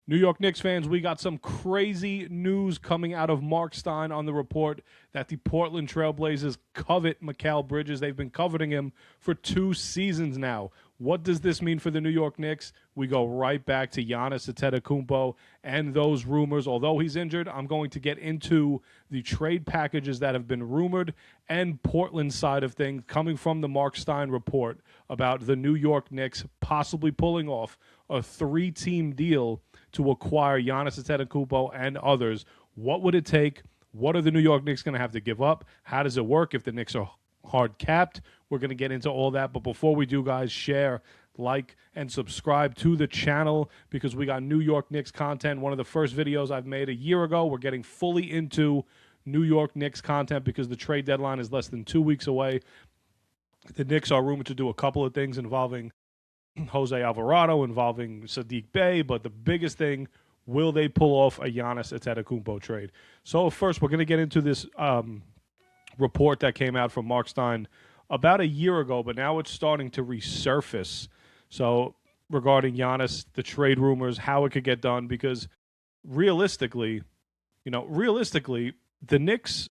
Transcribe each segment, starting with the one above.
New York Knicks fans, we got some crazy news coming out of Mark Stein on the report that the Portland Trail Blazers covet Mikal Bridges. They've been coveting him for 2 seasons now. What does this mean for the New York Knicks? We go right back to Giannis Antetokounmpo and those rumors. Although he's injured, I'm going to get into the trade packages that have been rumored and Portland's side of things coming from the Mark Stein report about the New York Knicks possibly pulling off a 3-team deal to acquire Giannis Antetokounmpo and others. What would it take? What are the New York Knicks going to have to give up? How does it work if the Knicks are hard capped? We're going to get into all that. But before we do, guys, share, like, and subscribe to the channel because we got New York Knicks content. One of the first videos I've made a year ago. We're getting fully into New York Knicks content because the trade deadline is less than 2 weeks away. The Knicks are rumored to do a couple of things involving Jose Alvarado, involving Sadiq Bey, but the biggest thing, will they pull off a Giannis Antetokounmpo trade? So first, we're going to get into this report that came out from Mark Stein about a year ago, but now it's starting to resurface. So regarding Giannis, the trade rumors, how it could get done, because realistically, the Knicks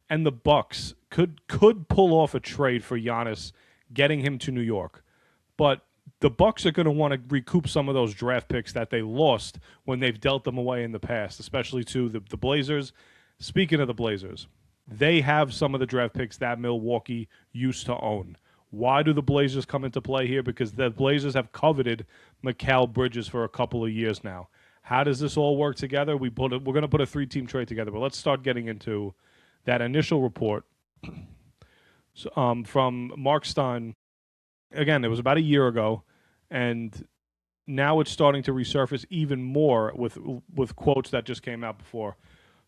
and the Bucks could pull off a trade for Giannis, getting him to New York, but the Bucks are going to want to recoup some of those draft picks that they lost when they've dealt them away in the past, especially to the Blazers. Speaking of the Blazers, they have some of the draft picks that Milwaukee used to own. Why do the Blazers come into play here? Because the Blazers have coveted Mikal Bridges for a couple of years now. How does this all work together? We're going to put a 3-team trade together, but let's start getting into that initial report from Mark Stein. Again, it was about a year ago, and now it's starting to resurface even more with quotes that just came out before.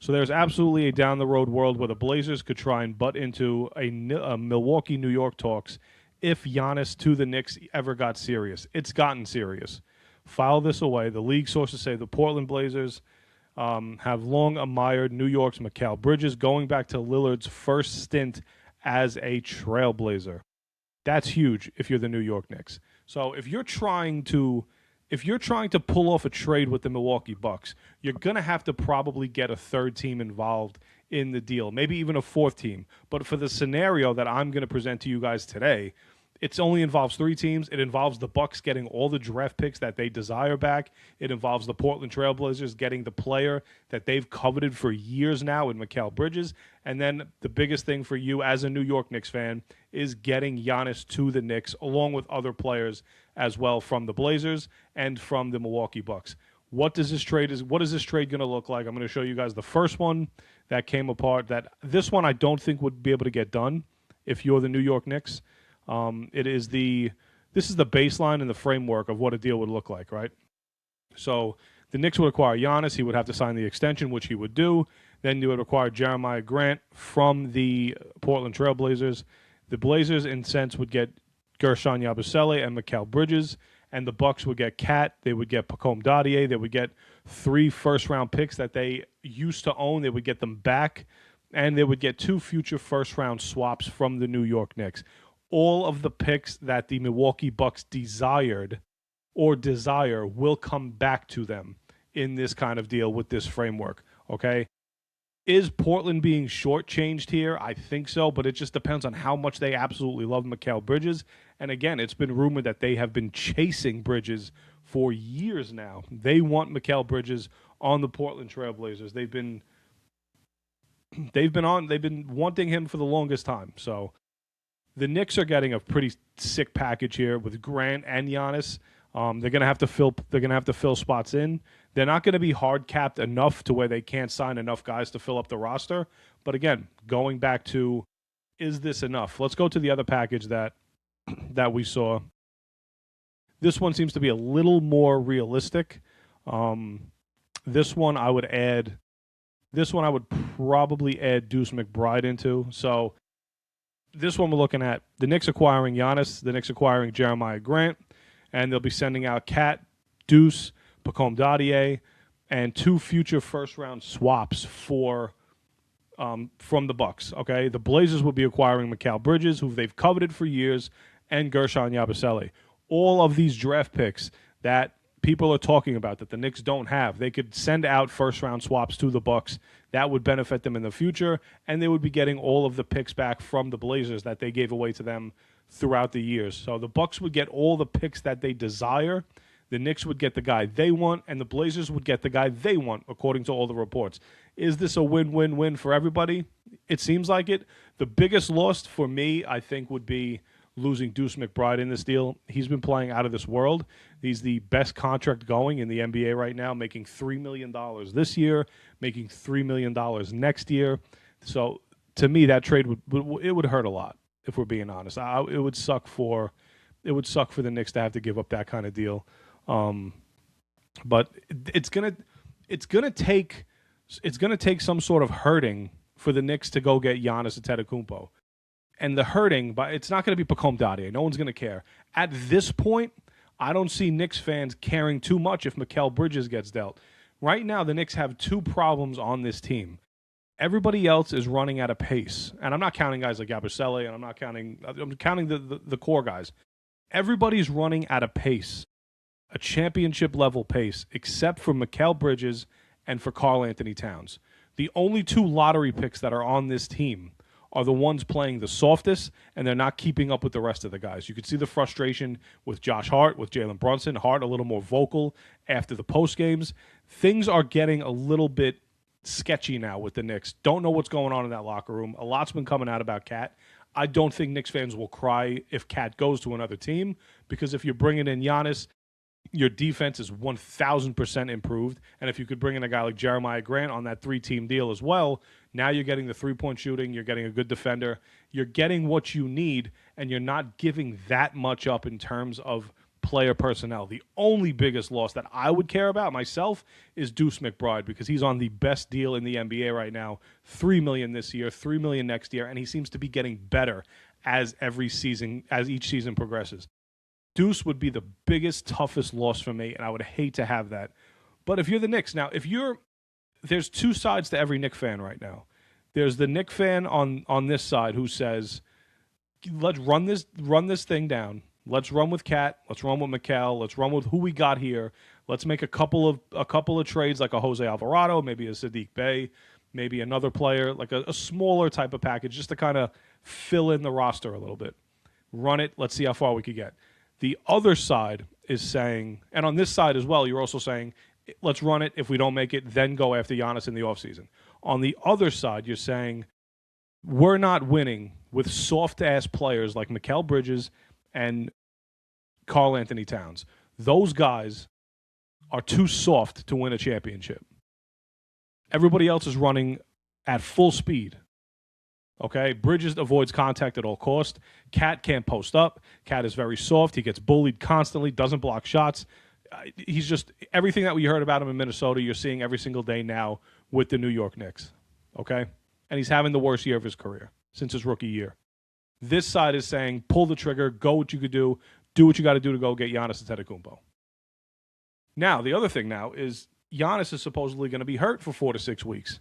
So there's absolutely a down-the-road world where the Blazers could try and butt into a Milwaukee-New York talks if Giannis to the Knicks ever got serious. It's gotten serious. File this away. The league sources say the Portland Blazers have long admired New York's Mikal Bridges, going back to Lillard's first stint as a Trailblazer. That's huge if you're the New York Knicks. So if you're trying to pull off a trade with the Milwaukee Bucks, you're going to have to probably get a 3rd team involved in the deal, maybe even a 4th team. But for the scenario that I'm going to present to you guys today, it only involves 3 teams. It involves the Bucks getting all the draft picks that they desire back. It involves the Portland Trail Blazers getting the player that they've coveted for years now in Mikal Bridges. And then the biggest thing for you as a New York Knicks fan is getting Giannis to the Knicks, along with other players as well from the Blazers and from the Milwaukee Bucks. What is this trade going to look like? I'm going to show you guys the first one that came apart. This one I don't think would be able to get done if you're the New York Knicks. This is the baseline and the framework of what a deal would look like, right? So the Knicks would acquire Giannis. He would have to sign the extension, which he would do. Then you would acquire Jeremiah Grant from the Portland Trail Blazers. The Blazers, in sense, would get Gershon Yabusele and Mikal Bridges, and the Bucks would get Cat. They would get Pacome Dadier. They would get 3 first-round picks that they used to own. They would get them back, and they would get 2 future first-round swaps from the New York Knicks. All of the picks that the Milwaukee Bucks desired or desire will come back to them in this kind of deal with this framework, okay? Is Portland being shortchanged here? I think so, but it just depends on how much they absolutely love Mikal Bridges. And again, it's been rumored that they have been chasing Bridges for years now. They want Mikal Bridges on the Portland Trail Blazers. They've been wanting him for the longest time. So the Knicks are getting a pretty sick package here with Grant and Giannis. They're gonna have to fill spots in. They're not going to be hard capped enough to where they can't sign enough guys to fill up the roster. But again, going back to, is this enough? Let's go to the other package that we saw. This one seems to be a little more realistic. This one I would probably add Deuce McBride into. So this one we're looking at the Knicks acquiring Giannis, the Knicks acquiring Jeremiah Grant, and they'll be sending out Cat, Deuce, Pacome Dadier, and 2 future first-round swaps from the Bucks. Okay, the Blazers will be acquiring Mikal Bridges, who they've coveted for years, and Gershon Yabusele. All of these draft picks that people are talking about that the Knicks don't have. They could send out first-round swaps to the Bucks. That would benefit them in the future, and they would be getting all of the picks back from the Blazers that they gave away to them throughout the years. So the Bucks would get all the picks that they desire. The Knicks would get the guy they want, and the Blazers would get the guy they want, according to all the reports. Is this a win-win-win for everybody? It seems like it. The biggest loss for me, I think, would be losing Deuce McBride in this deal. He's been playing out of this world. He's the best contract going in the NBA right now, making $3 million this year, making $3 million next year. So to me, that trade would hurt a lot, if we're being honest. It would suck for the Knicks to have to give up that kind of deal. But it's gonna take some sort of hurting for the Knicks to go get Giannis Antetokounmpo. And the hurting, but it's not going to be Pacome Dadier. No one's going to care. At this point, I don't see Knicks fans caring too much if Mikal Bridges gets dealt. Right now, the Knicks have two problems on this team. Everybody else is running at a pace. And I'm not counting guys like Yabusele, and I'm counting the core guys. Everybody's running at a pace, a championship-level pace, except for Mikal Bridges and for Karl Anthony Towns. The only two lottery picks that are on this team are the ones playing the softest, and they're not keeping up with the rest of the guys. You could see the frustration with Josh Hart, with Jalen Brunson. Hart a little more vocal after the post games. Things are getting a little bit sketchy now with the Knicks. Don't know what's going on in that locker room. A lot's been coming out about Cat. I don't think Knicks fans will cry if Cat goes to another team, because if you're bringing in Giannis, your defense is 1,000% improved. And if you could bring in a guy like Jeremiah Grant on that 3-team deal as well, now you're getting the three-point shooting, you're getting a good defender, you're getting what you need, and you're not giving that much up in terms of player personnel. The only biggest loss that I would care about myself is Deuce McBride, because he's on the best deal in the NBA right now. $3 million this year, $3 million next year, and he seems to be getting better as each season progresses. Deuce would be the biggest, toughest loss for me, and I would hate to have that. But if you're the Knicks, now, there's two sides to every Knicks fan right now. There's the Knicks fan on this side who says, let's run this thing down. Let's run with Cat. Let's run with Mikal. Let's run with who we got here. Let's make a couple of trades, like a Jose Alvarado, maybe a Sadiq Bey, maybe another player, like a smaller type of package, just to kind of fill in the roster a little bit. Run it. Let's see how far we could get. The other side is saying, and on this side as well, you're also saying, let's run it. If we don't make it, then go after Giannis in the offseason. On the other side, you're saying, we're not winning with soft-ass players like Mikal Bridges and Karl Anthony Towns. Those guys are too soft to win a championship. Everybody else is running at full speed. Okay, Bridges avoids contact at all costs. Cat can't post up. Cat is very soft. He gets bullied constantly, doesn't block shots. He's just everything that we heard about him in Minnesota, you're seeing every single day now with the New York Knicks. Okay? And he's having the worst year of his career since his rookie year. This side is saying, pull the trigger, go what you could do what you got to do to go get Giannis Antetokounmpo. Now, the other thing now is Giannis is supposedly going to be hurt for 4 to 6 weeks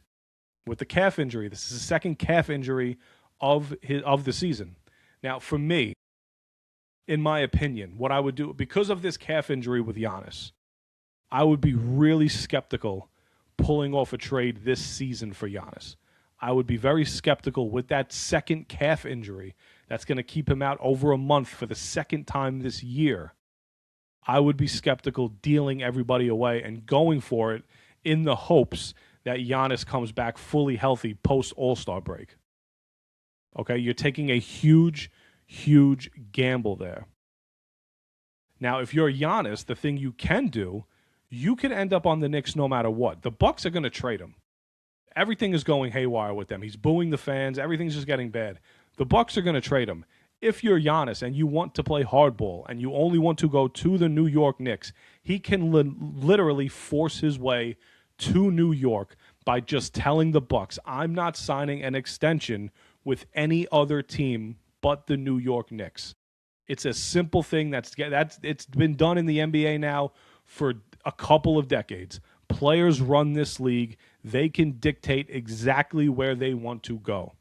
with the calf injury. This is the second calf injury of the season. Now, for me, in my opinion, what I would do, because of this calf injury with Giannis, I would be really skeptical pulling off a trade this season for Giannis. I would be very skeptical with that second calf injury that's going to keep him out over a month for the second time this year. I would be skeptical dealing everybody away and going for it in the hopes that Giannis comes back fully healthy post All-Star break. Okay, you're taking a huge, huge gamble there. Now, if you're Giannis, the thing you can do, you could end up on the Knicks no matter what. The Bucks are going to trade him. Everything is going haywire with them. He's booing the fans. Everything's just getting bad. The Bucks are going to trade him. If you're Giannis and you want to play hardball and you only want to go to the New York Knicks, he can literally force his way to New York by just telling the Bucks, I'm not signing an extension with any other team but the New York Knicks. It's a simple thing that's it's been done in the NBA now for a couple of decades. Players run this league. They can dictate exactly where they want to go.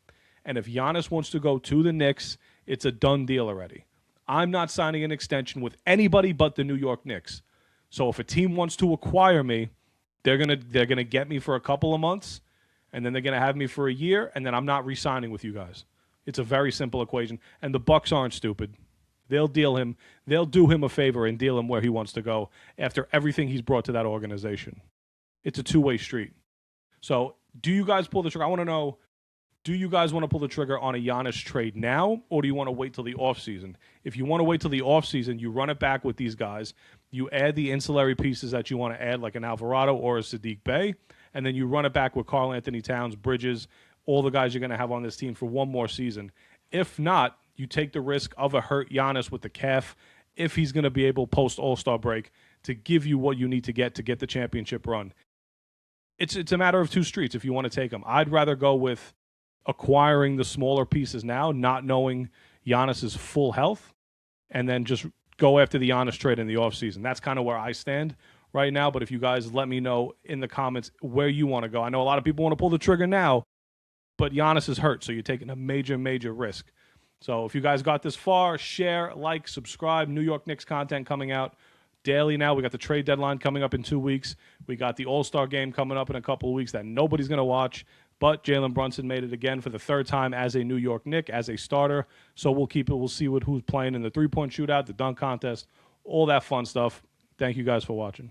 And if Giannis wants to go to the Knicks, it's a done deal already. I'm not signing an extension with anybody but the New York Knicks. So if a team wants to acquire me, they're gonna get me for a couple of months, and then they're gonna have me for a year, and then I'm not re-signing with you guys. It's a very simple equation, and the Bucks aren't stupid. They'll do him a favor and deal him where he wants to go after everything he's brought to that organization. It's a two-way street. So do you guys pull the trigger? I want to know, do you guys want to pull the trigger on a Giannis trade now, or do you want to wait till the offseason? If you want to wait till the offseason, you run it back with these guys. You add the ancillary pieces that you want to add, like an Alvarado or a Sadiq Bey, and then you run it back with Karl Anthony Towns, Bridges, all the guys you're going to have on this team for one more season. If not, you take the risk of a hurt Giannis with the calf, if he's going to be able post All-Star break to give you what you need to get the championship run. It's a matter of two streets if you want to take them. I'd rather go with acquiring the smaller pieces now, not knowing Giannis's full health, and then just go after the Giannis trade in the offseason. That's kind of where I stand right now, but if you guys let me know in the comments where you want to go. I know a lot of people want to pull the trigger now, but Giannis is hurt, so you're taking a major, major risk. So if you guys got this far, share, like, subscribe. New York Knicks content coming out daily now. We got the trade deadline coming up in 2 weeks. We got the All-Star game coming up in a couple of weeks that nobody's going to watch. But Jalen Brunson made it again for the third time as a New York Knick, as a starter. So we'll keep it. We'll see who's playing in the three-point shootout, the dunk contest, all that fun stuff. Thank you guys for watching.